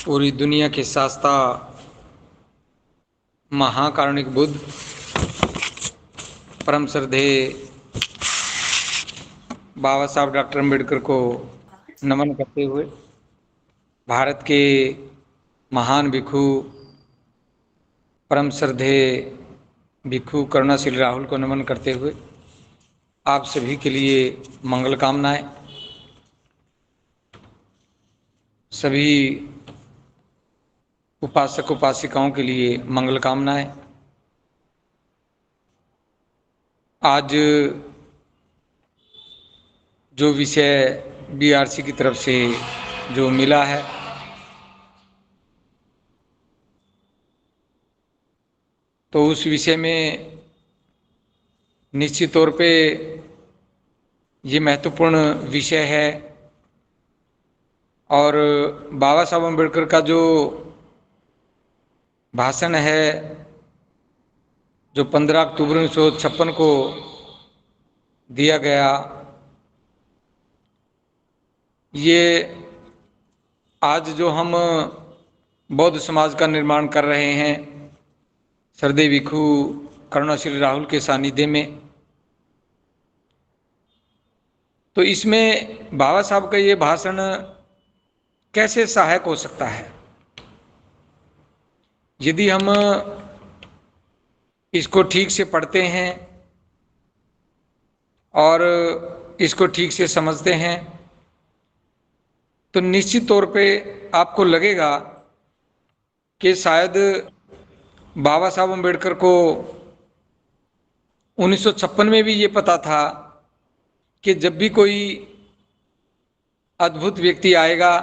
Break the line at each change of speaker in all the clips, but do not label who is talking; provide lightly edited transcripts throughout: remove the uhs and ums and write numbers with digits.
पूरी दुनिया के शास्ता महाकारुणिक बुद्ध परम श्रद्धेय बाबा साहब डॉक्टर अम्बेडकर को नमन करते हुए, भारत के महान भिक्षु परम श्रद्धेय भिक्षु करुणाशील राहुल को नमन करते हुए आप सभी के लिए मंगल कामनाएं। सभी उपासक उपासिकाओं के लिए मंगल कामनाएं। आज जो विषय बीआरसी की तरफ से जो मिला है, तो उस विषय में निश्चित तौर पे ये महत्वपूर्ण विषय है और बाबा साहब अम्बेडकर का जो भाषण है, जो 15 अक्टूबर 1956 को दिया गया, ये आज जो हम बौद्ध समाज का निर्माण कर रहे हैं श्रद्धेय भिक्षु करुणाशील राहुल के सानिध्य में, तो इसमें बाबा साहब का ये भाषण कैसे सहायक हो सकता है। यदि हम इसको ठीक से पढ़ते हैं और इसको ठीक से समझते हैं तो निश्चित तौर पे आपको लगेगा कि शायद बाबा साहब अम्बेडकर को 1956 में भी ये पता था कि जब भी कोई अद्भुत व्यक्ति आएगा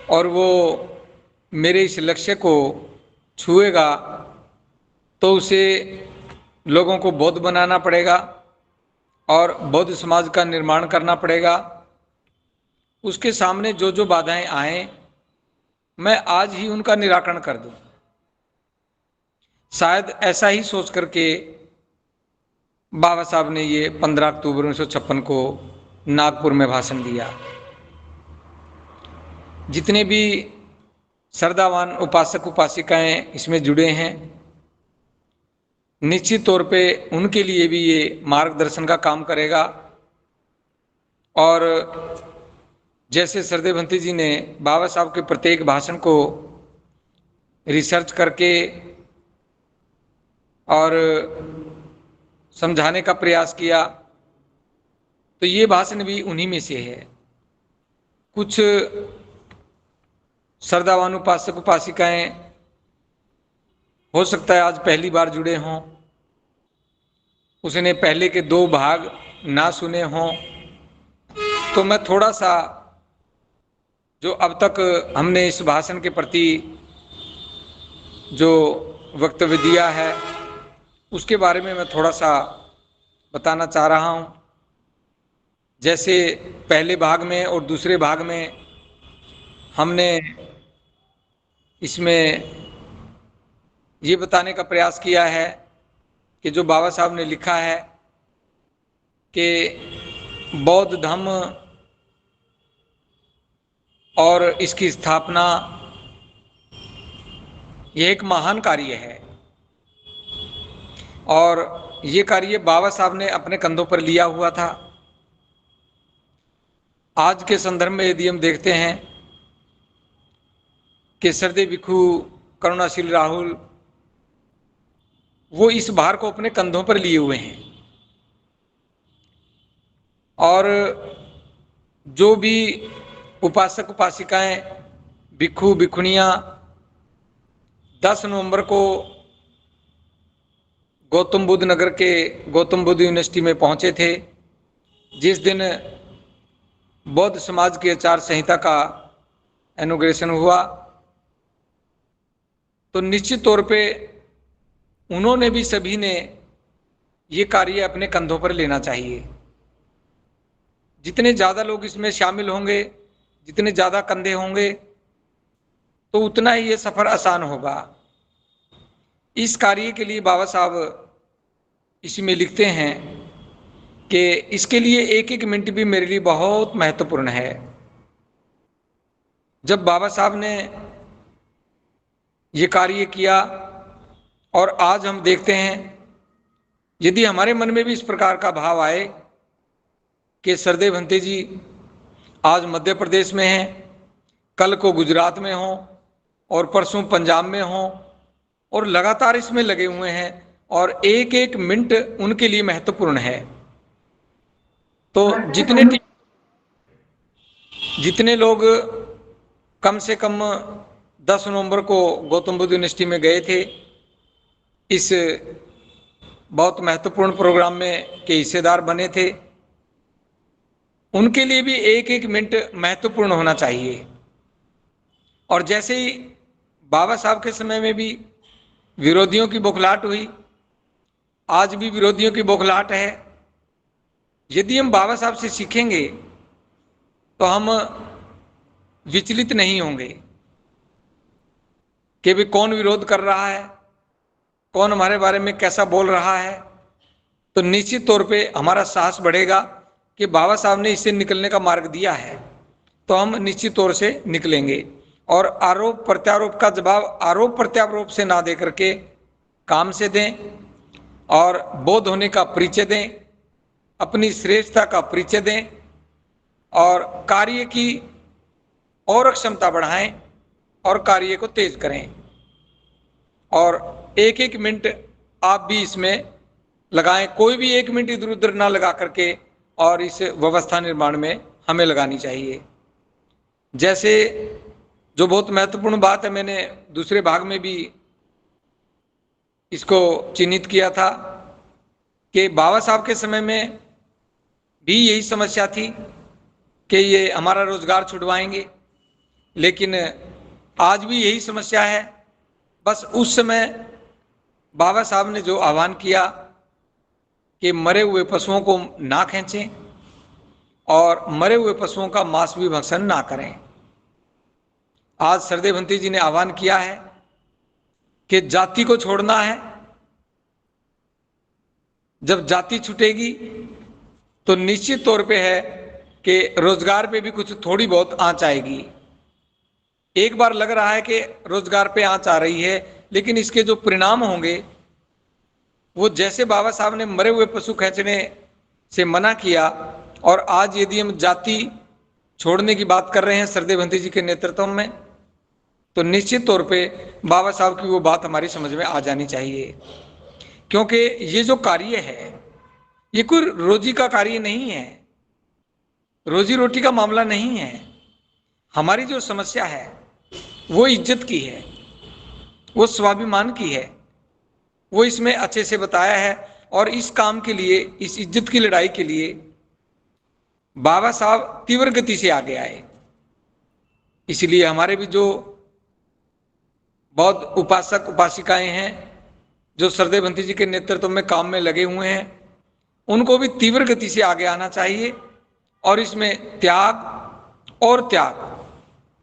और वो मेरे इस लक्ष्य को छुएगा तो उसे लोगों को बौद्ध बनाना पड़ेगा और बौद्ध समाज का निर्माण करना पड़ेगा। उसके सामने जो जो बाधाएं आए मैं आज ही उनका निराकरण कर दूं। शायद ऐसा ही सोच करके बाबा साहब ने ये 15 अक्टूबर 1956 को नागपुर में भाषण दिया। जितने भी श्रद्धावान उपासक उपासिकाएं इसमें जुड़े हैं, निश्चित तौर पे उनके लिए भी ये मार्गदर्शन का काम करेगा। और जैसे श्रद्धेय भंती जी ने बाबा साहब के प्रत्येक भाषण को रिसर्च करके और समझाने का प्रयास किया, तो ये भाषण भी उन्हीं में से है। कुछ श्रद्धावान उपासक उपासिकाएं हो सकता है आज पहली बार जुड़े हों, उसने पहले के 2 भाग ना सुने हों, तो मैं थोड़ा सा जो अब तक हमने इस भाषण के प्रति जो वक्तव्य दिया है उसके बारे में मैं थोड़ा सा बताना चाह रहा हूं। जैसे पहले भाग में और दूसरे भाग में हमने इसमें ये बताने का प्रयास किया है कि जो बाबा साहब ने लिखा है कि बौद्ध धर्म और इसकी स्थापना ये एक महान कार्य है और ये कार्य बाबा साहब ने अपने कंधों पर लिया हुआ था। आज के संदर्भ में यदि हम देखते हैं कि श्रद्धेय भिक्षु करुणाशील राहुल वो इस भार को अपने कंधों पर लिए हुए हैं और जो भी उपासक उपासिकाएं भिक्षु भिक्षुणियां 10 नवंबर को गौतम बुद्ध नगर के गौतम बुद्ध यूनिवर्सिटी में पहुंचे थे, जिस दिन बौद्ध समाज की आचार संहिता का इनॉग्रेशन हुआ, तो निश्चित तौर पे उन्होंने भी सभी ने ये कार्य अपने कंधों पर लेना चाहिए। जितने ज़्यादा लोग इसमें शामिल होंगे, जितने ज़्यादा कंधे होंगे, तो उतना ही ये सफ़र आसान होगा। इस कार्य के लिए बाबा साहब इसमें लिखते हैं कि इसके लिए एक एक मिनट भी मेरे लिए बहुत महत्वपूर्ण है। जब बाबा साहब ने ये कार्य किया और आज हम देखते हैं, यदि हमारे मन में भी इस प्रकार का भाव आए कि सरदेव भंते जी आज मध्य प्रदेश में हैं, कल को गुजरात में हों और परसों पंजाब में हों और लगातार इसमें लगे हुए हैं और एक एक मिनट उनके लिए महत्वपूर्ण है, तो जितने लोग कम से कम 10 नवंबर को गौतम बुद्ध यूनिवर्सिटी में गए थे, इस बहुत महत्वपूर्ण प्रोग्राम में के हिस्सेदार बने थे, उनके लिए भी एक एक मिनट महत्वपूर्ण होना चाहिए। और जैसे ही बाबा साहब के समय में भी विरोधियों की बौखलाहट हुई, आज भी विरोधियों की बौखलाहट है। यदि हम बाबा साहब से सीखेंगे तो हम विचलित नहीं होंगे कि भी कौन विरोध कर रहा है, कौन हमारे बारे में कैसा बोल रहा है, तो निश्चित तौर पे हमारा साहस बढ़ेगा कि बाबा साहब ने इससे निकलने का मार्ग दिया है, तो हम निश्चित तौर से निकलेंगे। और आरोप प्रत्यारोप का जवाब आरोप प्रत्यारोप से ना दे करके काम से दें और बोध होने का परिचय दें, अपनी श्रेष्ठता का परिचय दें और कार्य की और क्षमता बढ़ाएं और कार्य को तेज करें। और एक एक मिनट आप भी इसमें लगाएं, कोई भी एक मिनट इधर उधर ना लगा करके, और इस व्यवस्था निर्माण में हमें लगानी चाहिए। जैसे जो बहुत महत्वपूर्ण बात है, मैंने दूसरे भाग में भी इसको चिन्हित किया था कि बाबा साहब के समय में भी यही समस्या थी कि ये हमारा रोजगार छुड़वाएंगे, लेकिन आज भी यही समस्या है। बस उस समय बाबा साहब ने जो आह्वान किया कि मरे हुए पशुओं को ना खींचें और मरे हुए पशुओं का मांस भी भक्षण ना करें। आज सरदेव भंते जी ने आह्वान किया है कि जाति को छोड़ना है। जब जाति छूटेगी तो निश्चित तौर पे है कि रोजगार पे भी कुछ थोड़ी बहुत आंच आएगी। एक बार लग रहा है कि रोजगार पे आंच आ रही है, लेकिन इसके जो परिणाम होंगे वो जैसे बाबा साहब ने मरे हुए पशु खींचने से मना किया, और आज यदि हम जाति छोड़ने की बात कर रहे हैं सरदेव भंते जी के नेतृत्व में, तो निश्चित तौर पे बाबा साहब की वो बात हमारी समझ में आ जानी चाहिए। क्योंकि ये जो कार्य है ये कोई रोजी का कार्य नहीं है, रोजी रोटी का मामला नहीं है। हमारी जो समस्या है वो इज्जत की है, वो स्वाभिमान की है, वो इसमें अच्छे से बताया है। और इस काम के लिए, इस इज्जत की लड़ाई के लिए बाबा साहब तीव्र गति से आगे आए। इसलिए हमारे भी जो बहुत उपासक उपासिकाएं हैं जो सरदेव भंते जी के नेतृत्व में काम में लगे हुए हैं, उनको भी तीव्र गति से आगे आना चाहिए। और इसमें त्याग और त्याग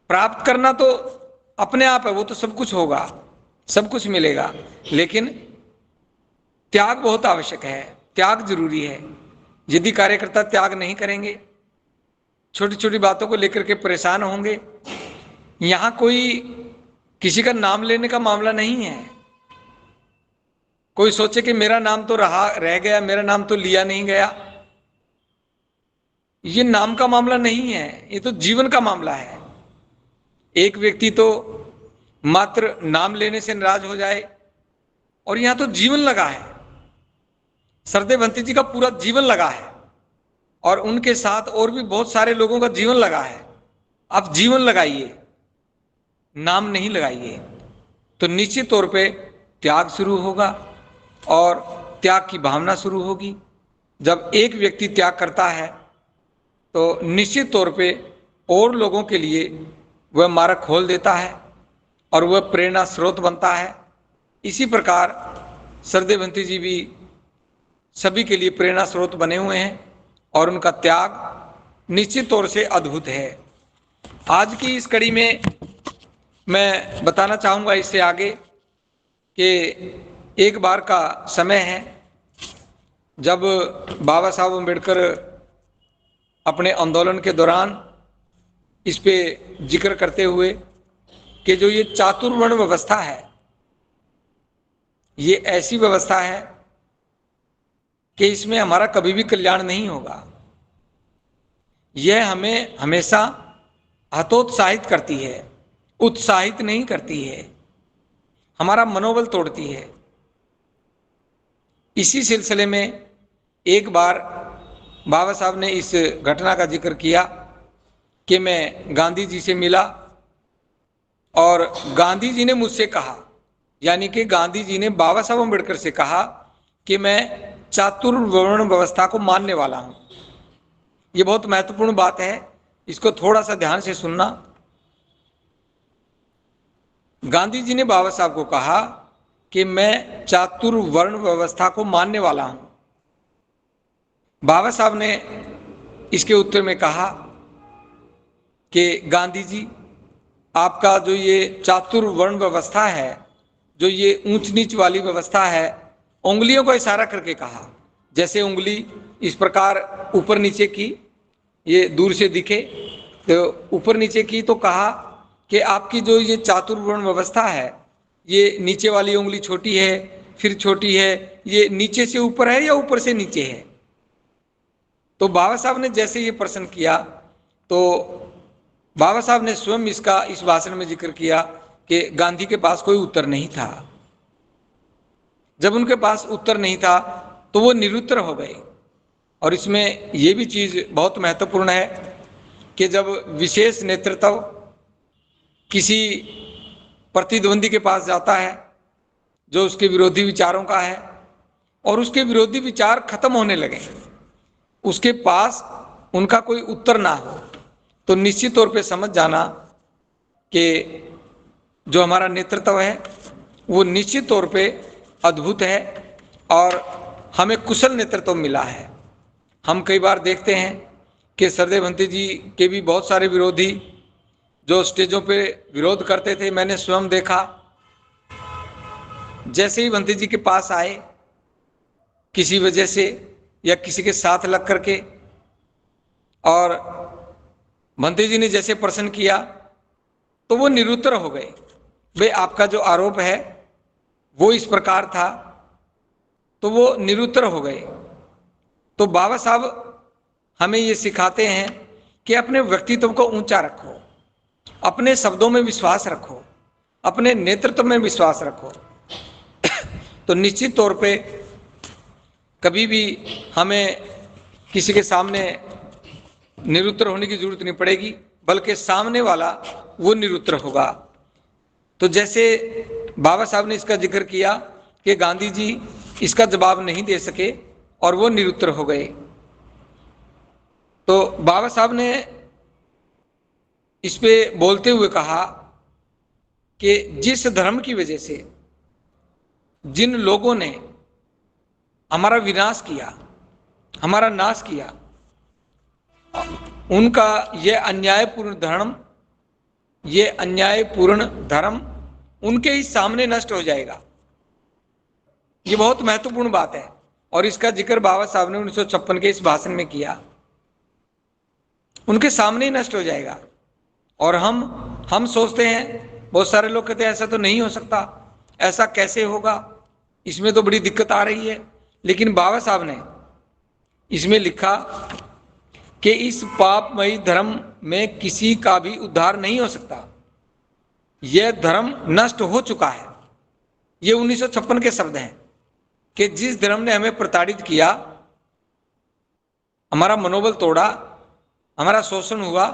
प्राप्त करना तो अपने आप है, वो तो सब कुछ होगा, सब कुछ मिलेगा, लेकिन त्याग बहुत आवश्यक है, त्याग जरूरी है। यदि कार्यकर्ता त्याग नहीं करेंगे, छोटी छोटी बातों को लेकर के परेशान होंगे, यहां कोई किसी का नाम लेने का मामला नहीं है। कोई सोचे कि मेरा नाम तो रह गया, मेरा नाम तो लिया नहीं गया, ये नाम का मामला नहीं है, ये तो जीवन का मामला है। एक व्यक्ति तो मात्र नाम लेने से नाराज हो जाए, और यहां तो जीवन लगा है, सरदेव भंते जी का पूरा जीवन लगा है, और उनके साथ और भी बहुत सारे लोगों का जीवन लगा है। आप जीवन लगाइए, नाम नहीं लगाइए, तो निश्चित तौर पे त्याग शुरू होगा और त्याग की भावना शुरू होगी। जब एक व्यक्ति त्याग करता है तो निश्चित तौर पे और लोगों के लिए वह मार्ग खोल देता है और वह प्रेरणा स्रोत बनता है। इसी प्रकार सरदेव भंते जी भी सभी के लिए प्रेरणा स्रोत बने हुए हैं और उनका त्याग निश्चित तौर से अद्भुत है। आज की इस कड़ी में मैं बताना चाहूँगा इससे आगे कि एक बार का समय है जब बाबा साहब अम्बेडकर अपने आंदोलन के दौरान इस पे जिक्र करते हुए कि जो ये चातुर्वर्ण व्यवस्था है, ये ऐसी व्यवस्था है कि इसमें हमारा कभी भी कल्याण नहीं होगा। यह हमें हमेशा हतोत्साहित करती है, उत्साहित नहीं करती है, हमारा मनोबल तोड़ती है। इसी सिलसिले में एक बार बाबा साहब ने इस घटना का जिक्र किया कि मैं गांधी जी से मिला और गांधी जी ने मुझसे कहा, यानी कि गांधी जी ने बाबा साहब अम्बेडकर से कहा कि मैं चातुर्वर्ण व्यवस्था को मानने वाला हूं। ये बहुत महत्वपूर्ण बात है, इसको थोड़ा सा ध्यान से सुनना। गांधी जी ने बाबा साहब को कहा कि मैं चातुर्वर्ण व्यवस्था को मानने वाला हूं। बाबा साहब ने इसके उत्तर में कहा कि गांधी जी, आपका जो ये चातुर्वर्ण व्यवस्था है, जो ये ऊंच नीच वाली व्यवस्था है, उंगलियों को इशारा करके कहा, जैसे उंगली इस प्रकार ऊपर नीचे की, ये दूर से दिखे तो ऊपर नीचे की, तो कहा कि आपकी जो ये चातुर्वर्ण व्यवस्था है, ये नीचे वाली उंगली छोटी है, फिर छोटी है, ये नीचे से ऊपर है या ऊपर से नीचे है। तो बाबा साहब ने जैसे ये प्रश्न किया तो बाबा साहब ने स्वयं इसका इस भाषण में जिक्र किया कि गांधी के पास कोई उत्तर नहीं था। जब उनके पास उत्तर नहीं था तो वो निरुत्तर हो गए। और इसमें यह भी चीज बहुत महत्वपूर्ण है कि जब विशेष नेतृत्व किसी प्रतिद्वंदी के पास जाता है जो उसके विरोधी विचारों का है और उसके विरोधी विचार खत्म होने लगे, उसके पास उनका कोई उत्तर ना हो, तो निश्चित तौर पे समझ जाना कि जो हमारा नेतृत्व है वो निश्चित तौर पे अद्भुत है और हमें कुशल नेतृत्व मिला है। हम कई बार देखते हैं कि सरदेव भंते जी के भी बहुत सारे विरोधी जो स्टेजों पे विरोध करते थे, मैंने स्वयं देखा, जैसे ही भंते जी के पास आए किसी वजह से या किसी के साथ लग करके, और भंते जी ने जैसे प्रश्न किया तो वो निरुत्तर हो गए। भाई आपका जो आरोप है वो इस प्रकार था, तो वो निरुत्तर हो गए। तो बाबा साहब हमें ये सिखाते हैं कि अपने व्यक्तित्व को ऊंचा रखो, अपने शब्दों में विश्वास रखो, अपने नेतृत्व में विश्वास रखो। तो निश्चित तौर पे कभी भी हमें किसी के सामने निरुत्तर होने की जरूरत नहीं पड़ेगी, बल्कि सामने वाला वो निरुत्तर होगा। तो जैसे बाबा साहब ने इसका जिक्र किया कि गांधी जी इसका जवाब नहीं दे सके और वो निरुत्तर हो गए, तो बाबा साहब ने इस पे बोलते हुए कहा कि जिस धर्म की वजह से जिन लोगों ने हमारा विनाश किया, हमारा नाश किया, उनका यह अन्यायपूर्ण धर्म, ये अन्यायपूर्ण धर्म उनके ही सामने नष्ट हो जाएगा। ये बहुत महत्वपूर्ण बात है और इसका जिक्र बाबा साहब ने 1956 के इस भाषण में किया। उनके सामने ही नष्ट हो जाएगा। और हम सोचते हैं, बहुत सारे लोग कहते हैं ऐसा तो नहीं हो सकता, ऐसा कैसे होगा, इसमें तो बड़ी दिक्कत आ रही है। लेकिन बाबा साहब ने इसमें लिखा कि इस पापमयी धर्म में किसी का भी उद्धार नहीं हो सकता, यह धर्म नष्ट हो चुका है। ये 1956 के शब्द हैं कि जिस धर्म ने हमें प्रताड़ित किया, हमारा मनोबल तोड़ा, हमारा शोषण हुआ,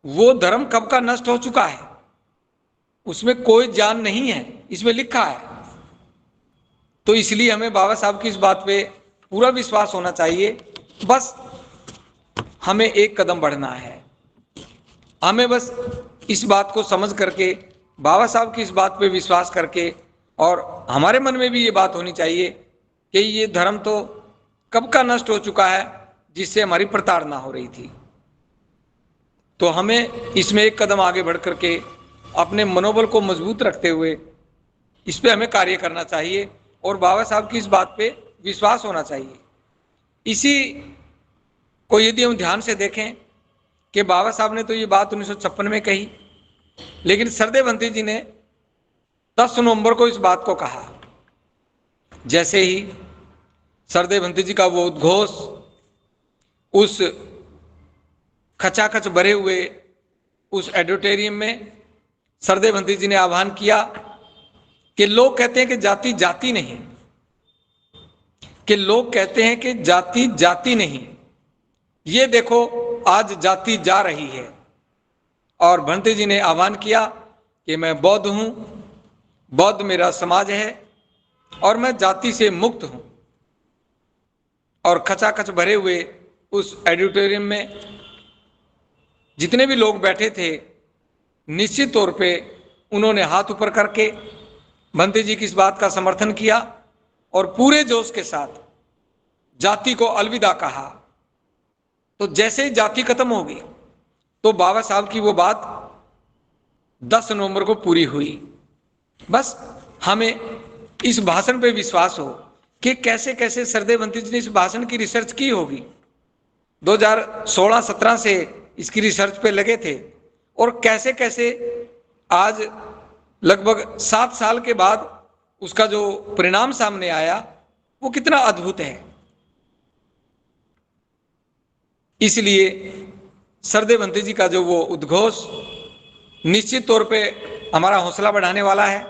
वो धर्म कब का नष्ट हो चुका है, उसमें कोई जान नहीं है, इसमें लिखा है। तो इसलिए हमें बाबा साहब की इस बात पे पूरा विश्वास होना चाहिए। बस हमें एक कदम बढ़ना है, हमें बस इस बात को समझ करके, बाबा साहब की इस बात पे विश्वास करके, और हमारे मन में भी ये बात होनी चाहिए कि ये धर्म तो कब का नष्ट हो चुका है जिससे हमारी प्रताड़ना हो रही थी। तो हमें इसमें एक कदम आगे बढ़ करके अपने मनोबल को मजबूत रखते हुए इस पे हमें कार्य करना चाहिए और बाबा साहब की इस बात पे विश्वास होना चाहिए। इसी को यदि हम ध्यान से देखें कि बाबा साहब ने तो ये बात 1956 में कही, लेकिन सरदेव भंती जी ने 10 नवंबर को इस बात को कहा। जैसे ही सरदेव भंती जी का वो उद्घोष उस खचाखच भरे हुए उस ऑडिटोरियम में सरदेव भंती जी ने आह्वान किया कि लोग कहते हैं कि जाति जाति नहीं, कि लोग कहते हैं कि जाति जाति नहीं, ये देखो आज जाति जा रही है। और भंती जी ने आह्वान किया कि मैं बौद्ध हूं, बौद्ध मेरा समाज है और मैं जाति से मुक्त हूं। और खचाखच भरे हुए उस ऑडिटोरियम में जितने भी लोग बैठे थे, निश्चित तौर पे उन्होंने हाथ ऊपर करके भंती जी की इस बात का समर्थन किया और पूरे जोश के साथ जाति को अलविदा कहा। तो जैसे ही जाति खत्म होगी तो बाबा साहब की वो बात 10 नवंबर को पूरी हुई। बस हमें इस भाषण पे विश्वास हो कि कैसे कैसे सरदेव भंती जी ने इस भाषण की रिसर्च की होगी। 2016-17 से इसकी रिसर्च पे लगे थे और कैसे कैसे आज लगभग 7 साल के बाद उसका जो परिणाम सामने आया वो कितना अद्भुत है। इसलिए सरदेव भंती जी का जो वो उद्घोष निश्चित तौर पे हमारा हौसला बढ़ाने वाला है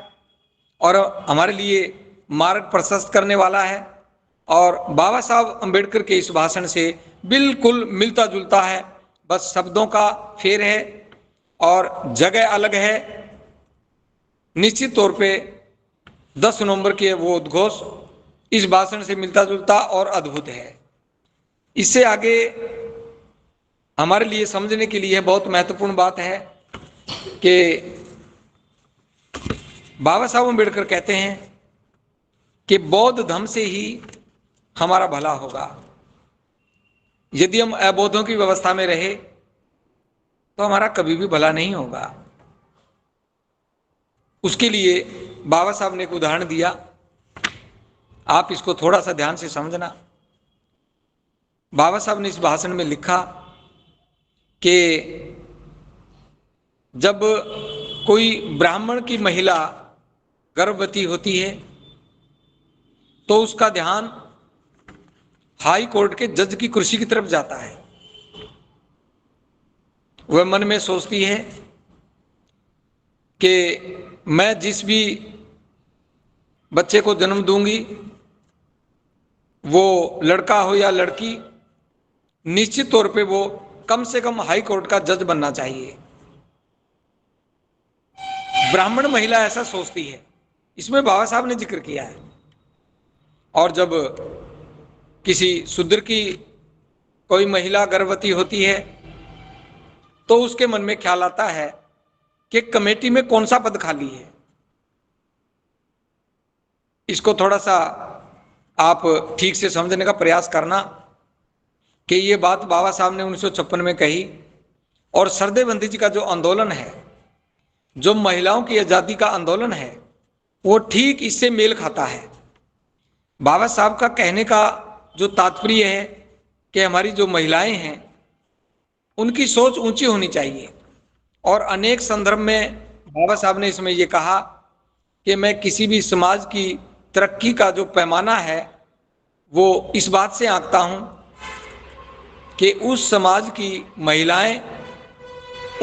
और हमारे लिए मार्ग प्रशस्त करने वाला है और बाबा साहब अंबेडकर के इस भाषण से बिल्कुल मिलता जुलता है। बस शब्दों का फेर है और जगह अलग है। निश्चित तौर पे 10 नवंबर के वो उद्घोष इस भाषण से मिलता जुलता और अद्भुत है। इससे आगे हमारे लिए समझने के लिए बहुत महत्वपूर्ण बात है कि बाबा साहब अम्बेडकर कहते हैं कि बौद्ध धर्म से ही हमारा भला होगा। यदि हम अबौद्धों की व्यवस्था में रहे तो हमारा कभी भी भला नहीं होगा। उसके लिए बाबा साहब ने एक उदाहरण दिया, आप इसको थोड़ा सा ध्यान से समझना। बाबा साहब ने इस भाषण में लिखा कि जब कोई ब्राह्मण की महिला गर्भवती होती है तो उसका ध्यान हाई कोर्ट के जज की कुर्सी की तरफ जाता है। वह मन में सोचती है कि मैं जिस भी बच्चे को जन्म दूंगी वो लड़का हो या लड़की, निश्चित तौर पे वो कम से कम हाई कोर्ट का जज बनना चाहिए। ब्राह्मण महिला ऐसा सोचती है, इसमें बाबा साहब ने जिक्र किया है। और जब किसी शूद्र की कोई महिला गर्भवती होती है तो उसके मन में ख्याल आता है कि कमेटी में कौन सा पद खाली है। इसको थोड़ा सा आप ठीक से समझने का प्रयास करना कि ये बात बाबा साहब ने 1956 में कही और सरदेव भंती जी का जो आंदोलन है, जो महिलाओं की आजादी का आंदोलन है, वो ठीक इससे मेल खाता है। बाबा साहब का कहने का जो तात्पर्य है कि हमारी जो महिलाएं हैं उनकी सोच ऊंची होनी चाहिए। और अनेक संदर्भ में बाबा साहब ने इसमें ये कहा कि मैं किसी भी समाज की तरक्की का जो पैमाना है वो इस बात से आंकता हूं कि उस समाज की महिलाएं,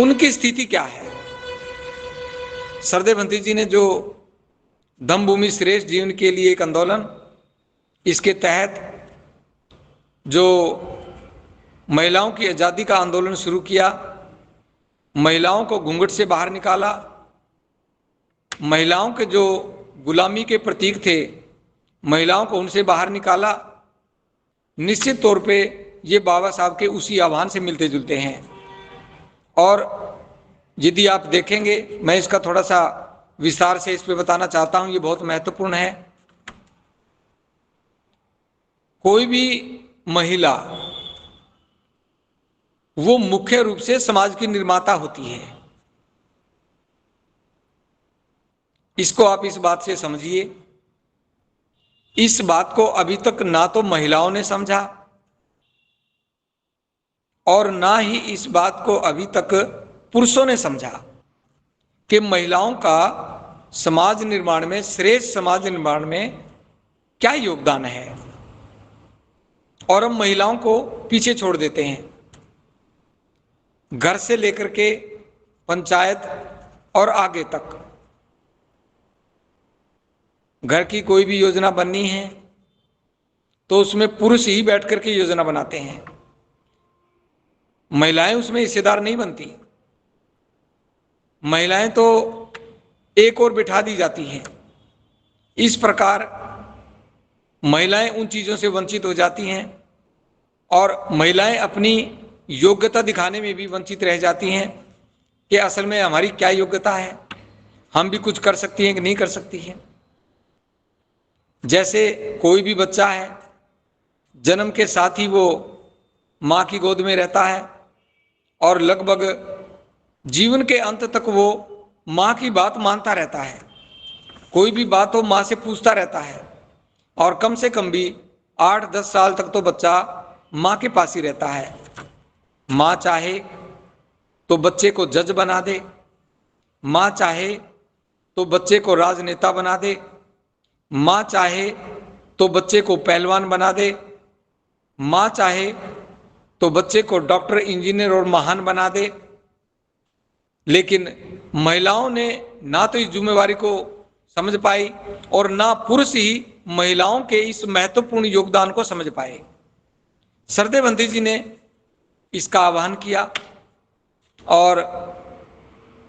उनकी स्थिति क्या है। सरदेव भंती जी ने जो धम्मभूमि श्रेष्ठ जीवन के लिए एक आंदोलन, इसके तहत जो महिलाओं की आज़ादी का आंदोलन शुरू किया, महिलाओं को घूंघट से बाहर निकाला, महिलाओं के जो गुलामी के प्रतीक थे महिलाओं को उनसे बाहर निकाला, निश्चित तौर पे ये बाबा साहब के उसी आह्वान से मिलते जुलते हैं। और यदि आप देखेंगे, मैं इसका थोड़ा सा विस्तार से इस पे बताना चाहता हूं, ये बहुत महत्वपूर्ण है। कोई भी महिला वो मुख्य रूप से समाज की निर्माता होती है। इसको आप इस बात से समझिए। इस बात को अभी तक ना तो महिलाओं ने समझा और ना ही इस बात को अभी तक पुरुषों ने समझा कि महिलाओं का समाज निर्माण में, श्रेष्ठ समाज निर्माण में क्या योगदान है। और हम महिलाओं को पीछे छोड़ देते हैं। घर से लेकर के पंचायत और आगे तक घर की कोई भी योजना बननी है तो उसमें पुरुष ही बैठ करके योजना बनाते हैं, महिलाएं उसमें हिस्सेदार नहीं बनती। महिलाएं तो एक और बिठा दी जाती हैं। इस प्रकार महिलाएं उन चीजों से वंचित हो जाती हैं और महिलाएं अपनी योग्यता दिखाने में भी वंचित रह जाती हैं कि असल में हमारी क्या योग्यता है, हम भी कुछ कर सकती हैं कि नहीं कर सकती हैं। जैसे कोई भी बच्चा है, जन्म के साथ ही वो माँ की गोद में रहता है और लगभग जीवन के अंत तक वो माँ की बात मानता रहता है। कोई भी बात हो माँ से पूछता रहता है और कम से कम भी 8-10 साल तक तो बच्चा माँ के पास ही रहता है। माँ चाहे तो बच्चे को जज बना दे, माँ चाहे तो बच्चे को राजनेता बना दे, माँ चाहे तो बच्चे को पहलवान बना दे, माँ चाहे तो बच्चे को डॉक्टर, इंजीनियर और महान बना दे। लेकिन महिलाओं ने ना तो इस जिम्मेवारी को समझ पाई और ना पुरुष ही महिलाओं के इस महत्वपूर्ण योगदान को समझ पाए। सरदेवंती जी ने इसका आह्वान किया और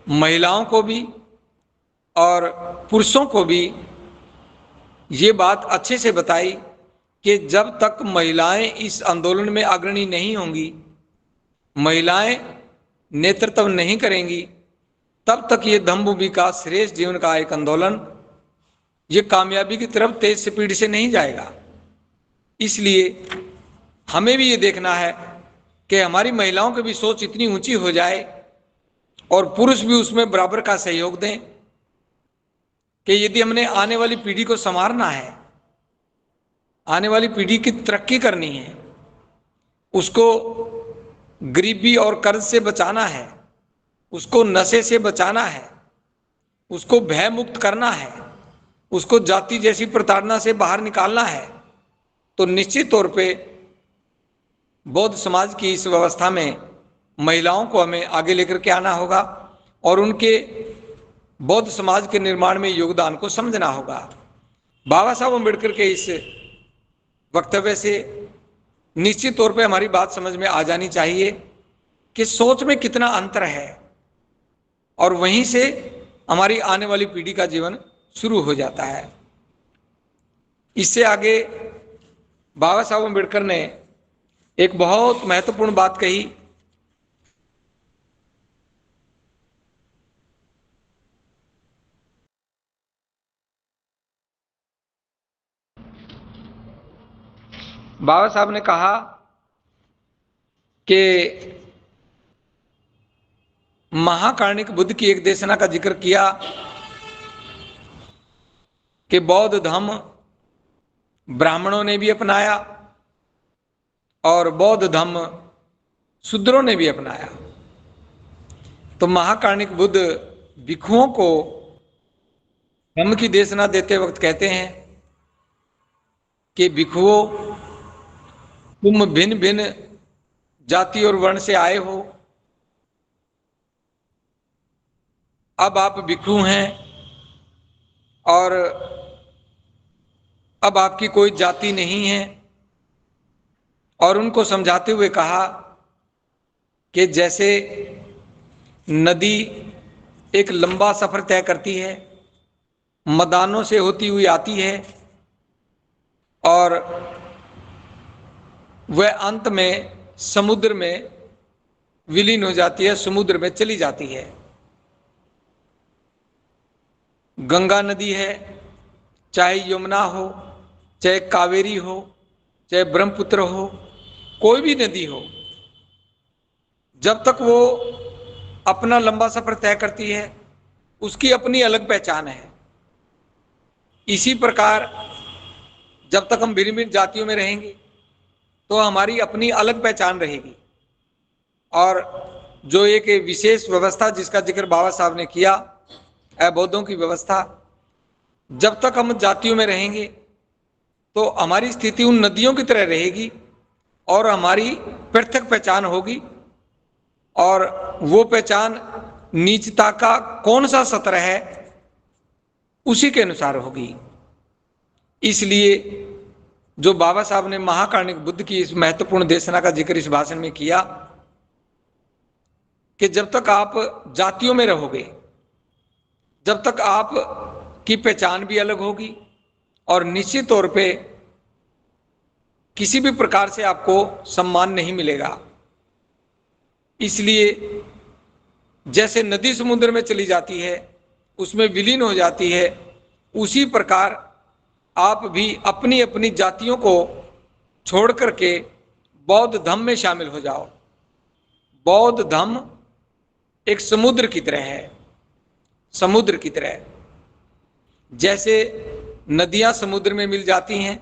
महिलाओं को भी और पुरुषों को भी ये बात अच्छे से बताई कि जब तक महिलाएं इस आंदोलन में अग्रणी नहीं होंगी, महिलाएं नेतृत्व नहीं करेंगी, तब तक ये धम्मभूमि का श्रेष्ठ जीवन का एक आंदोलन ये कामयाबी की तरफ तेज स्पीड से नहीं जाएगा। इसलिए हमें भी ये देखना है कि हमारी महिलाओं की भी सोच इतनी ऊंची हो जाए और पुरुष भी उसमें बराबर का सहयोग दें कि यदि हमने आने वाली पीढ़ी को संवारना है, आने वाली पीढ़ी की तरक्की करनी है, उसको गरीबी और कर्ज से बचाना है, उसको नशे से बचाना है, उसको भय मुक्त करना है, उसको जाति जैसी प्रताड़ना से बाहर निकालना है, तो निश्चित तौर पे बौद्ध समाज की इस व्यवस्था में महिलाओं को हमें आगे लेकर के आना होगा और उनके बौद्ध समाज के निर्माण में योगदान को समझना होगा। बाबा साहब अम्बेडकर के इस वक्तव्य से निश्चित तौर पे हमारी बात समझ में आ जानी चाहिए कि सोच में कितना अंतर है और वहीं से हमारी आने वाली पीढ़ी का जीवन शुरू हो जाता है। इससे आगे बाबा साहब अम्बेडकर ने एक बहुत महत्वपूर्ण बात कही। बाबा साहब ने कहा कि महाकारुणिक बुद्ध की एक देशना का जिक्र किया कि बौद्ध धर्म ब्राह्मणों ने भी अपनाया और बौद्ध धर्म शूद्रों ने भी अपनाया। तो महाकारुणिक बुद्ध भिक्षुओं को धर्म की देशना देते वक्त कहते हैं कि भिक्षुओं, तुम भिन्न भिन्न जाति और वर्ण से आए हो, अब आप भिक्षु हैं और अब आपकी कोई जाति नहीं है। और उनको समझाते हुए कहा कि जैसे नदी एक लंबा सफर तय करती है, मैदानों से होती हुई आती है और वह अंत में समुद्र में विलीन हो जाती है, समुद्र में चली जाती है। गंगा नदी है, चाहे यमुना हो, चाहे कावेरी हो, चाहे ब्रह्मपुत्र हो, कोई भी नदी हो, जब तक वो अपना लंबा सफर तय करती है उसकी अपनी अलग पहचान है। इसी प्रकार जब तक हम भिन्न भिन्न जातियों में रहेंगे तो हमारी अपनी अलग पहचान रहेगी। और जो एक विशेष व्यवस्था जिसका जिक्र बाबा साहब ने किया, अबौद्धों की व्यवस्था, जब तक हम जातियों में रहेंगे तो हमारी स्थिति उन नदियों की तरह रहेगी और हमारी पृथक पहचान होगी, और वो पहचान नीचता का कौन सा सत्र है उसी के अनुसार होगी। इसलिए जो बाबा साहब ने महाकारुणिक बुद्ध की इस महत्वपूर्ण देशना का जिक्र इस भाषण में किया कि जब तक आप जातियों में रहोगे, जब तक आप की पहचान भी अलग होगी और निश्चित तौर पे किसी भी प्रकार से आपको सम्मान नहीं मिलेगा। इसलिए जैसे नदी समुद्र में चली जाती है, उसमें विलीन हो जाती है, उसी प्रकार आप भी अपनी अपनी जातियों को छोड़ करके बौद्ध धम्म में शामिल हो जाओ। बौद्ध धम्म एक समुद्र की तरह है, समुद्र की तरह। जैसे नदियां समुद्र में मिल जाती हैं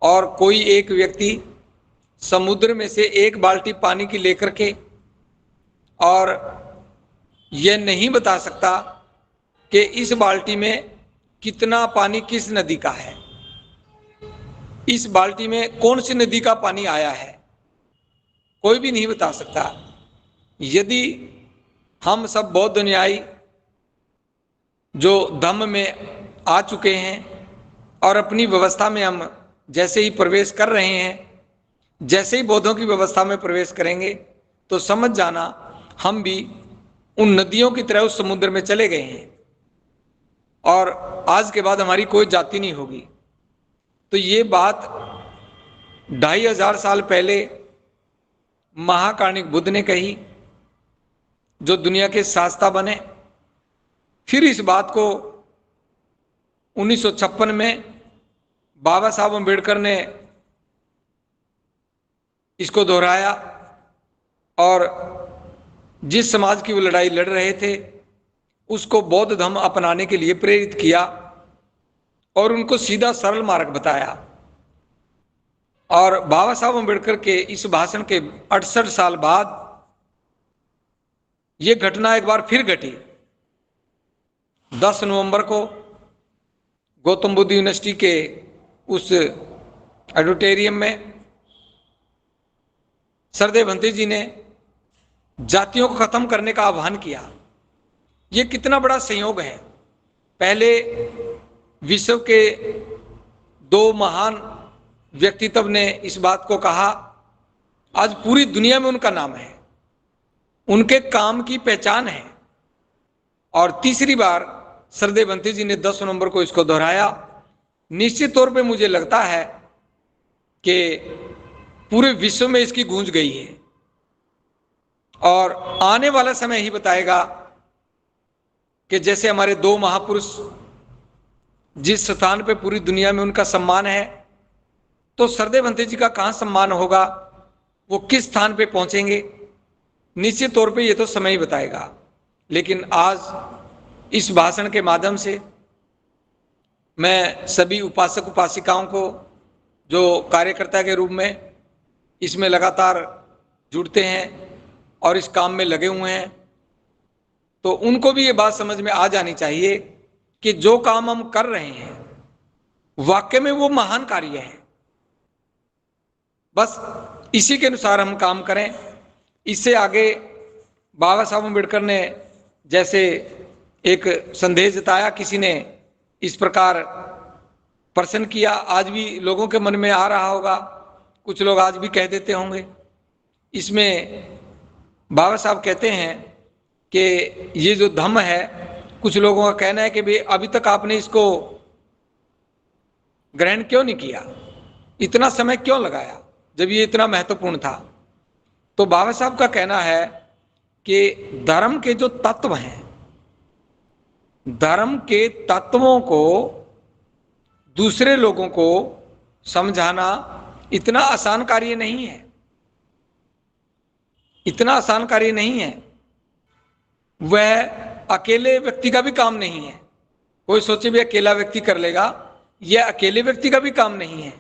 और कोई एक व्यक्ति समुद्र में से एक बाल्टी पानी की लेकर के और यह नहीं बता सकता कि इस बाल्टी में कितना पानी किस नदी का है, इस बाल्टी में कौन सी नदी का पानी आया है, कोई भी नहीं बता सकता। यदि हम सब बौद्ध अनुयायी जो धम्म में आ चुके हैं और अपनी व्यवस्था में हम जैसे ही प्रवेश कर रहे हैं, जैसे ही बौद्धों की व्यवस्था में प्रवेश करेंगे तो समझ जाना हम भी उन नदियों की तरह उस समुद्र में चले गए हैं और आज के बाद हमारी कोई जाति नहीं होगी। तो ये बात 2500 साल पहले महाकारुणिक बुद्ध ने कही, जो दुनिया के शास्ता बने। फिर इस बात को 1956 में बाबा साहब अम्बेडकर ने इसको दोहराया और जिस समाज की वो लड़ाई लड़ रहे थे उसको बौद्ध धर्म अपनाने के लिए प्रेरित किया और उनको सीधा सरल मार्ग बताया। और बाबा साहब अम्बेडकर के इस भाषण के 68 साल बाद ये घटना एक बार फिर घटी। 10 नवंबर को गौतम बुद्ध यूनिवर्सिटी के उस ऑडिटोरियम में सरदेव भंते जी ने जातियों को खत्म करने का आह्वान किया। ये कितना बड़ा संयोग है। पहले विश्व के 2 महान व्यक्तित्व ने इस बात को कहा, आज पूरी दुनिया में उनका नाम है, उनके काम की पहचान है। और तीसरी बार सरदेव भंते जी ने 10 नवंबर को इसको दोहराया। निश्चित तौर पे मुझे लगता है कि पूरे विश्व में इसकी गूंज गई है और आने वाला समय ही बताएगा कि जैसे हमारे 2 महापुरुष जिस स्थान पे पूरी दुनिया में उनका सम्मान है, तो सरदेव भंते जी का कहाँ सम्मान होगा, वो किस स्थान पे पहुंचेंगे, निश्चित तौर पे ये तो समय ही बताएगा। लेकिन आज इस भाषण के माध्यम से मैं सभी उपासक उपासिकाओं को जो कार्यकर्ता के रूप में इसमें लगातार जुड़ते हैं और इस काम में लगे हुए हैं, तो उनको भी ये बात समझ में आ जानी चाहिए कि जो काम हम कर रहे हैं वाकई में वो महान कार्य है। बस इसी के अनुसार हम काम करें। इससे आगे बाबा साहब अम्बेडकर ने जैसे एक संदेश जताया, किसी ने इस प्रकार प्रश्न किया, आज भी लोगों के मन में आ रहा होगा, कुछ लोग आज भी कह देते होंगे। इसमें बाबा साहब कहते हैं कि ये जो धम्म है, कुछ लोगों का कहना है कि भाई अभी तक आपने इसको ग्रहण क्यों नहीं किया, इतना समय क्यों लगाया जब ये इतना महत्वपूर्ण था। तो बाबा साहब का कहना है कि धर्म के जो तत्व हैं, धर्म के तत्वों को दूसरे लोगों को समझाना इतना आसान कार्य नहीं है, इतना आसान कार्य नहीं है। वह अकेले व्यक्ति का भी काम नहीं है। कोई सोचे भी अकेला व्यक्ति कर लेगा, यह अकेले व्यक्ति का भी काम नहीं है।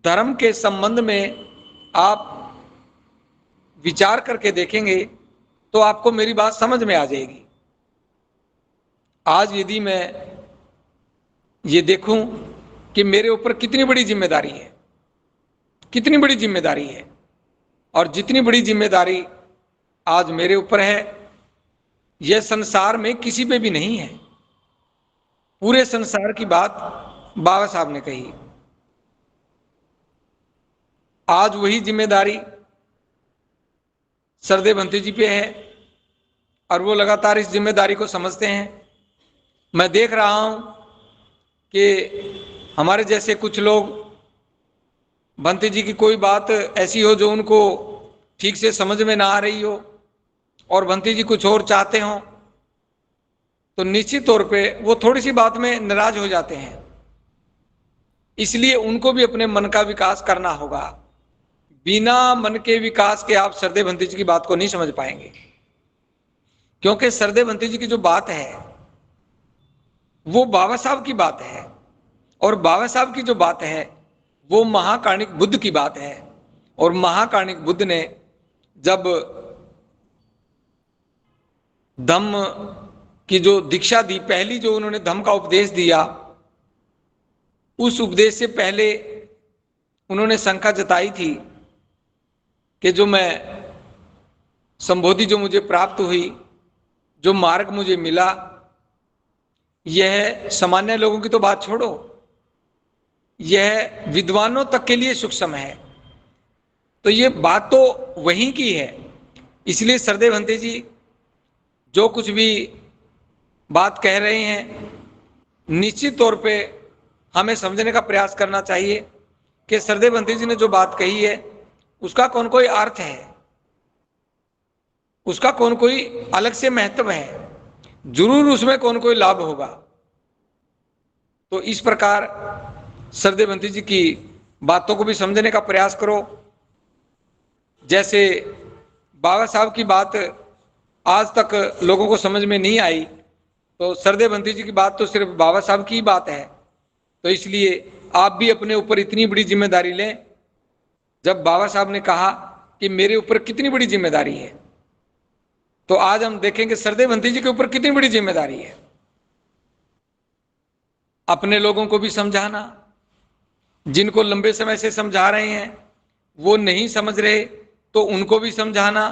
धर्म के संबंध में आप विचार करके देखेंगे तो आपको मेरी बात समझ में आ जाएगी। आज यदि मैं ये देखूं कि मेरे ऊपर कितनी बड़ी जिम्मेदारी है, कितनी बड़ी जिम्मेदारी है, और जितनी बड़ी जिम्मेदारी आज मेरे ऊपर है यह संसार में किसी पे भी नहीं है। पूरे संसार की बात बाबा साहब ने कही। आज वही जिम्मेदारी सरदेव भंते जी पे है और वो लगातार इस जिम्मेदारी को समझते हैं। मैं देख रहा हूं कि हमारे जैसे कुछ लोग भंते जी की कोई बात ऐसी हो जो उनको ठीक से समझ में ना आ रही हो और भंते जी कुछ और चाहते हो, तो निश्चित तौर पे वो थोड़ी सी बात में नाराज हो जाते हैं। इसलिए उनको भी अपने मन का विकास करना होगा। बिना मन के विकास के आप सरदेव भंते जी की बात को नहीं समझ पाएंगे, क्योंकि सरदेव भंते जी की जो बात है वो बाबा साहब की बात है, और बाबा साहब की जो बात है वो महाकाणिक बुद्ध की बात है। और महाकाणिक बुद्ध ने जब धम्म की जो दीक्षा दी, पहली जो उन्होंने धम्म का उपदेश दिया, उस उपदेश से पहले उन्होंने शंका जताई थी कि जो मैं संबोधि जो मुझे प्राप्त हुई, जो मार्ग मुझे मिला, यह सामान्य लोगों की तो बात छोड़ो, यह विद्वानों तक के लिए सूक्ष्म है। तो ये बात तो वहीं की है। इसलिए सरदेव भंते जी जो कुछ भी बात कह रहे हैं, निश्चित तौर पे हमें समझने का प्रयास करना चाहिए कि सरदेव भंते जी ने जो बात कही है उसका कौन कोई अर्थ है, उसका कौन कोई अलग से महत्व है, जरूर उसमें कौन कोई लाभ होगा। तो इस प्रकार सरदेव भंते जी की बातों को भी समझने का प्रयास करो। जैसे बाबा साहब की बात आज तक लोगों को समझ में नहीं आई, तो सरदेव भंते जी की बात तो सिर्फ बाबा साहब की ही बात है। तो इसलिए आप भी अपने ऊपर इतनी बड़ी जिम्मेदारी लें। जब बाबा साहब ने कहा कि मेरे ऊपर कितनी बड़ी जिम्मेदारी है, तो आज हम देखेंगे सरदेव भंते जी के ऊपर कितनी बड़ी जिम्मेदारी है। अपने लोगों को भी समझाना, जिनको लंबे समय से समझा रहे हैं वो नहीं समझ रहे तो उनको भी समझाना,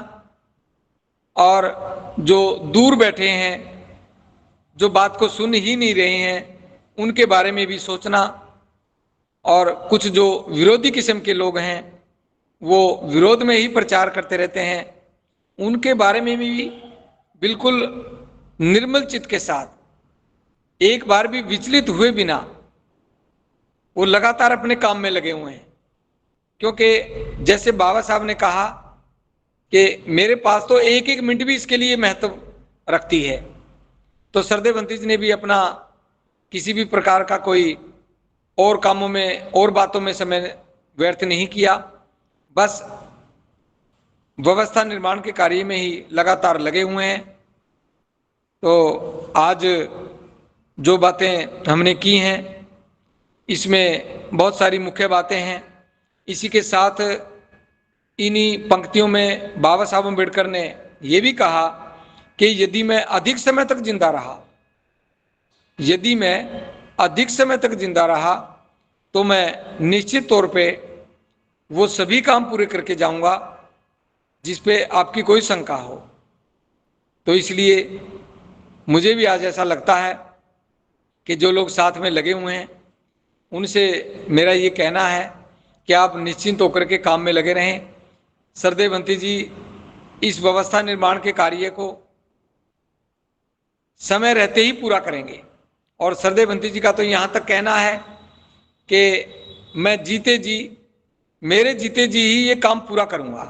और जो दूर बैठे हैं जो बात को सुन ही नहीं रहे हैं उनके बारे में भी सोचना, और कुछ जो विरोधी किस्म के लोग हैं वो विरोध में ही प्रचार करते रहते हैं, उनके बारे में भी बिल्कुल निर्मल चित्त के साथ, एक बार भी विचलित हुए बिना वो लगातार अपने काम में लगे हुए हैं। क्योंकि जैसे बाबा साहब ने कहा कि मेरे पास तो एक एक मिनट भी इसके लिए महत्व रखती है, तो सरदेव भंते जी ने भी अपना किसी भी प्रकार का कोई और कामों में और बातों में समय व्यर्थ नहीं किया, बस व्यवस्था निर्माण के कार्य में ही लगातार लगे हुए हैं। तो आज जो बातें हमने की हैं इसमें बहुत सारी मुख्य बातें हैं। इसी के साथ इन्हीं पंक्तियों में बाबा साहब अम्बेडकर ने यह भी कहा कि यदि मैं अधिक समय तक जिंदा रहा, यदि मैं अधिक समय तक जिंदा रहा तो मैं निश्चित तौर पे वो सभी काम पूरे करके जाऊंगा जिस पे आपकी कोई शंका हो। तो इसलिए मुझे भी आज ऐसा लगता है कि जो लोग साथ में लगे हुए हैं उनसे मेरा ये कहना है कि आप निश्चिंत होकर के काम में लगे रहें। सरदेव भंते जी इस व्यवस्था निर्माण के कार्य को समय रहते ही पूरा करेंगे, और सरदेव भंते जी का तो यहाँ तक कहना है कि मैं जीते जी, मेरे जीते जी ही ये काम पूरा करूंगा।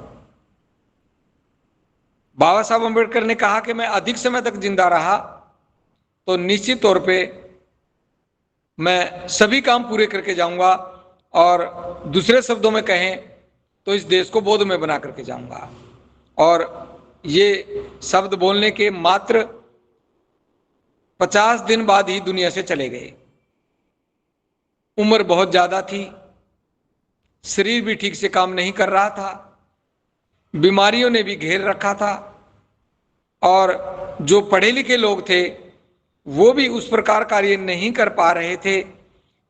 बाबा साहब अम्बेडकर ने कहा कि मैं अधिक समय तक जिंदा रहा तो निश्चित तौर पे मैं सभी काम पूरे करके जाऊंगा, और दूसरे शब्दों में कहें तो इस देश को बोध में बना करके जाऊंगा। और ये शब्द बोलने के मात्र 50 दिन बाद ही दुनिया से चले गए। उम्र बहुत ज्यादा थी, शरीर भी ठीक से काम नहीं कर रहा था, बीमारियों ने भी घेर रखा था और जो पढ़े लिखे लोग थे वो भी उस प्रकार कार्य नहीं कर पा रहे थे,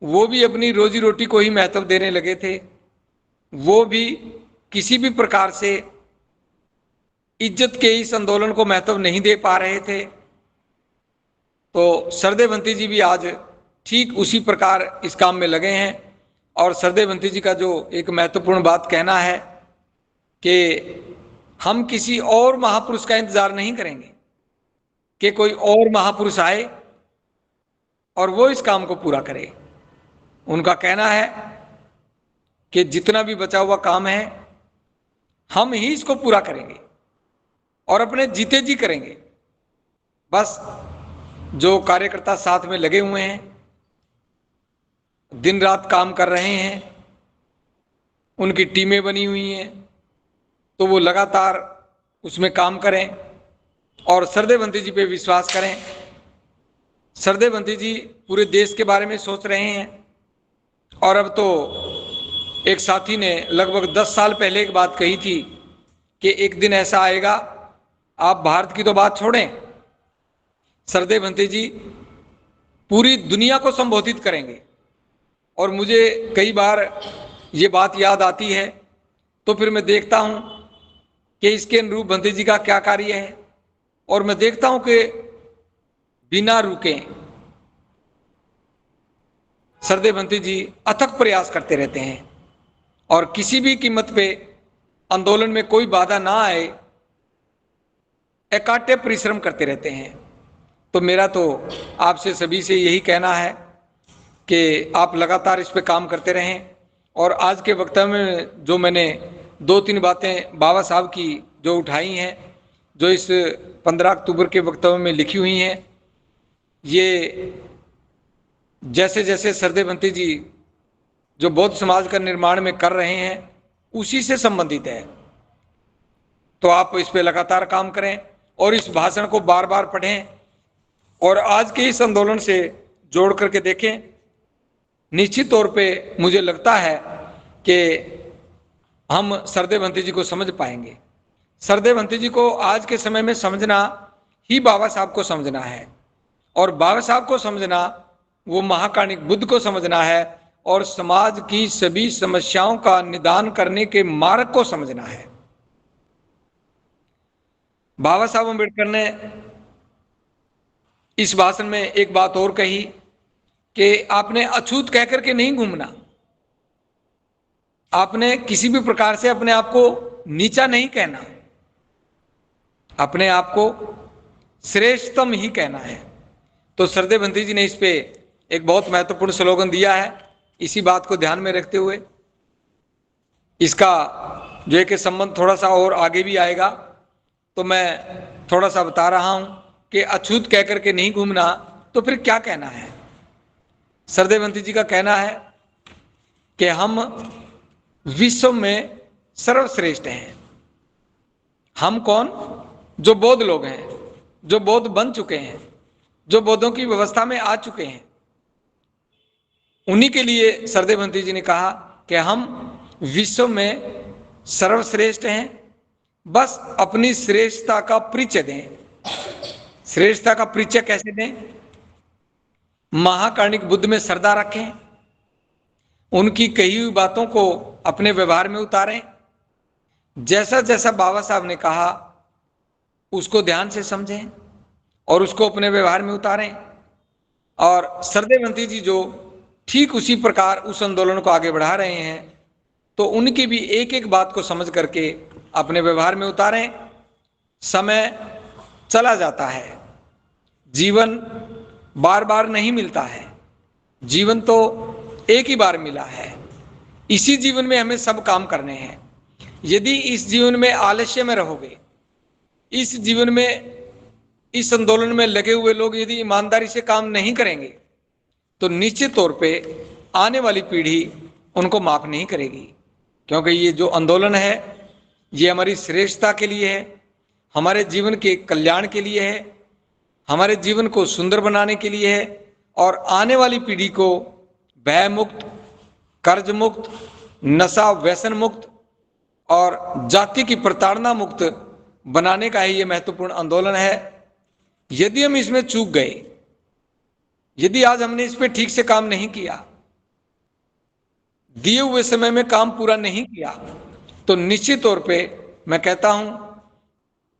वो भी अपनी रोजी रोटी को ही महत्व देने लगे थे, वो भी किसी भी प्रकार से इज्जत के इस आंदोलन को महत्व नहीं दे पा रहे थे। तो सरदेवंती जी भी आज ठीक उसी प्रकार इस काम में लगे हैं और सरदेवंती जी का जो एक महत्वपूर्ण बात कहना है कि हम किसी और महापुरुष का इंतजार नहीं करेंगे कि कोई और महापुरुष आए और वो इस काम को पूरा करे। उनका कहना है कि जितना भी बचा हुआ काम है हम ही इसको पूरा करेंगे और अपने जीते जी करेंगे। बस जो कार्यकर्ता साथ में लगे हुए हैं, दिन रात काम कर रहे हैं, उनकी टीमें बनी हुई हैं, तो वो लगातार उसमें काम करें और सरदेवंती जी पे विश्वास करें। सरदेवंती जी पूरे देश के बारे में सोच रहे हैं और अब तो एक साथी ने लगभग 10 साल पहले एक बात कही थी कि एक दिन ऐसा आएगा, आप भारत की तो बात छोड़ें, सरदेवंती जी पूरी दुनिया को संबोधित करेंगे। और मुझे कई बार ये बात याद आती है तो फिर मैं देखता हूं कि इसके अनुरूप बंती जी का क्या कार्य है और मैं देखता हूं कि बिना रुके सरदेवंती जी अथक प्रयास करते रहते हैं और किसी भी कीमत पे आंदोलन में कोई बाधा ना आए, एकाटे परिश्रम करते रहते हैं। तो मेरा तो आपसे सभी से यही कहना है कि आप लगातार इस पे काम करते रहें। और आज के वक्तव्य में जो मैंने 2-3 बातें बाबा साहब की जो उठाई हैं, जो इस 15 अक्टूबर के वक्तव्य में लिखी हुई हैं, ये जैसे जैसे सरदेवंती जी जो बौद्ध समाज का निर्माण में कर रहे हैं उसी से संबंधित है। तो आप इस पे लगातार काम करें और इस भाषण को बार बार पढ़ें और आज के इस आंदोलन से जोड़ करके देखें। निश्चित तौर पे मुझे लगता है कि हम सरदेवंती जी को समझ पाएंगे। सरदेवंती जी को आज के समय में समझना ही बाबा साहब को समझना है और बाबा साहब को समझना वो महाकाणिक बुद्ध को समझना है और समाज की सभी समस्याओं का निदान करने के मार्ग को समझना है। बाबा साहब अम्बेडकर ने इस भाषण में एक बात और कही कि आपने अछूत कहकर के नहीं घूमना, आपने किसी भी प्रकार से अपने आप को नीचा नहीं कहना, अपने आप को श्रेष्ठतम ही कहना है। तो सरदेवंती जी ने इस पे एक बहुत महत्वपूर्ण स्लोगन दिया है। इसी बात को ध्यान में रखते हुए इसका जो है कि संबंध थोड़ा सा और आगे भी आएगा, तो मैं थोड़ा सा बता रहा हूं कि अछूत कहकर के नहीं घूमना, तो फिर क्या कहना है। सरदेवंती जी का कहना है कि हम विश्व में सर्वश्रेष्ठ हैं। हम कौन? जो बौद्ध लोग हैं, जो बौद्ध बन चुके हैं, जो बौद्धों की व्यवस्था में आ चुके हैं, उन्हीं के लिए सरदेवंती जी ने कहा कि हम विश्व में सर्वश्रेष्ठ हैं, बस अपनी श्रेष्ठता का परिचय दें। श्रेष्ठता का परिचय कैसे दें? महाकाणिक बुद्ध में श्रद्धा रखें, उनकी कही हुई बातों को अपने व्यवहार में उतारें, जैसा जैसा बाबा साहब ने कहा उसको ध्यान से समझें और उसको अपने व्यवहार में उतारें। और सरदेवंती जी जो ठीक उसी प्रकार उस आंदोलन को आगे बढ़ा रहे हैं, तो उनकी भी एक एक बात को समझ करके अपने व्यवहार में उतारें। समय चला जाता है, जीवन बार बार नहीं मिलता है, जीवन तो एक ही बार मिला है। इसी जीवन में हमें सब काम करने हैं। यदि इस जीवन में आलस्य में रहोगे, इस जीवन में इस आंदोलन में लगे हुए लोग यदि ईमानदारी से काम नहीं करेंगे, तो निश्चित तौर पे आने वाली पीढ़ी उनको माफ नहीं करेगी। क्योंकि ये जो आंदोलन है ये हमारी श्रेष्ठता के लिए है, हमारे जीवन के कल्याण के लिए है, हमारे जीवन को सुंदर बनाने के लिए है और आने वाली पीढ़ी को भय मुक्त, कर्ज मुक्त, नशा व्यसन मुक्त और जाति की प्रताड़ना मुक्त बनाने का ही ये महत्वपूर्ण आंदोलन है। यदि हम इसमें चूक गए, यदि आज हमने इस पे ठीक से काम नहीं किया, दिए हुए समय में काम पूरा नहीं किया, तो निश्चित तौर पे मैं कहता हूं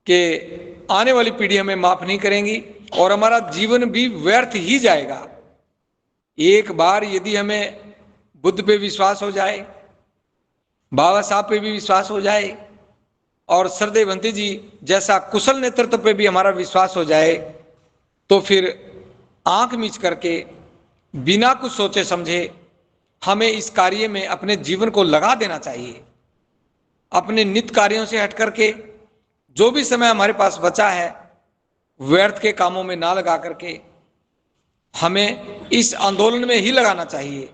कि आने वाली पीढ़ी हमें माफ नहीं करेंगी और हमारा जीवन भी व्यर्थ ही जाएगा। एक बार यदि हमें बुद्ध पे विश्वास हो जाए, बाबा साहब पे भी विश्वास हो जाए और सरदेवंती जी जैसा कुशल नेतृत्व पे भी हमारा विश्वास हो जाए, तो फिर आंख मीच करके बिना कुछ सोचे समझे हमें इस कार्य में अपने जीवन को लगा देना चाहिए। अपने नित्य कार्यों से हट करके जो भी समय हमारे पास बचा है व्यर्थ के कामों में ना लगा करके हमें इस आंदोलन में ही लगाना चाहिए।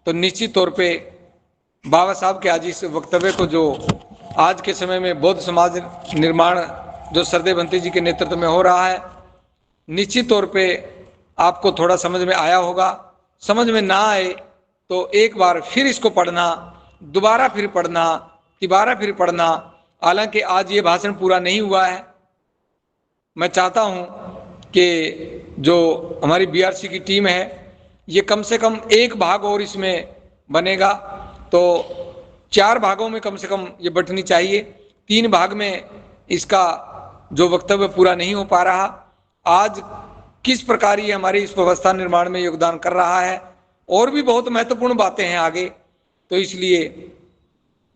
तो निश्चित तौर पे बाबा साहब के आज इस वक्तव्य को, जो आज के समय में बौद्ध समाज निर्माण जो सरदेवंती जी के नेतृत्व में हो रहा है, निश्चित तौर पे आपको थोड़ा समझ में आया होगा। समझ में ना आए तो एक बार फिर इसको पढ़ना, दोबारा फिर पढ़ना, तिबारा फिर पढ़ना। हालांकि आज ये भाषण पूरा नहीं हुआ है। मैं चाहता हूं कि जो हमारी बीआरसी की टीम है, ये कम से कम एक भाग और इसमें बनेगा, तो 4 भागों में कम से कम ये बंटनी चाहिए। 3 भाग में इसका जो वक्तव्य पूरा नहीं हो पा रहा, आज किस प्रकार ये हमारी इस व्यवस्था निर्माण में योगदान कर रहा है, और भी बहुत महत्वपूर्ण बातें हैं आगे। तो इसलिए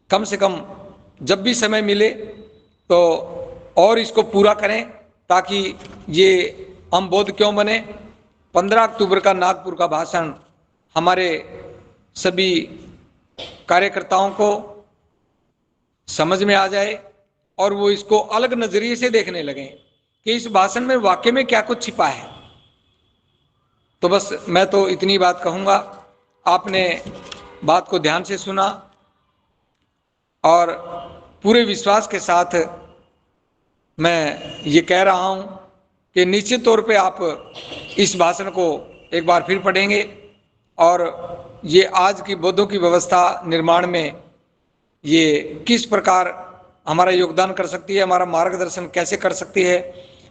कम से कम जब भी समय मिले तो और इसको पूरा करें, ताकि ये हम बौद्ध क्यों बने 15 अक्टूबर का नागपुर का भाषण हमारे सभी कार्यकर्ताओं को समझ में आ जाए और वो इसको अलग नजरिए से देखने लगे कि इस भाषण में वाकई में क्या कुछ छिपा है। तो बस मैं तो इतनी बात कहूंगा। आपने बात को ध्यान से सुना और पूरे विश्वास के साथ मैं ये कह रहा हूं कि निश्चित तौर पे आप इस भाषण को एक बार फिर पढ़ेंगे और ये आज की बौद्धों की व्यवस्था निर्माण में ये किस प्रकार हमारा योगदान कर सकती है, हमारा मार्गदर्शन कैसे कर सकती है,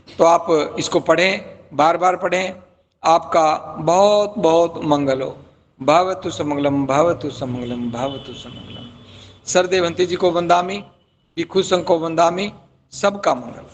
तो आप इसको पढ़ें, बार बार पढ़ें। आपका बहुत बहुत मंगल हो। भवतु समंगलम, भवतु समंगलम, भवतु समंगलम। सरदेवंती जी को वंदामि, भिक्षु संघ को वंदामि। सबका मंगल।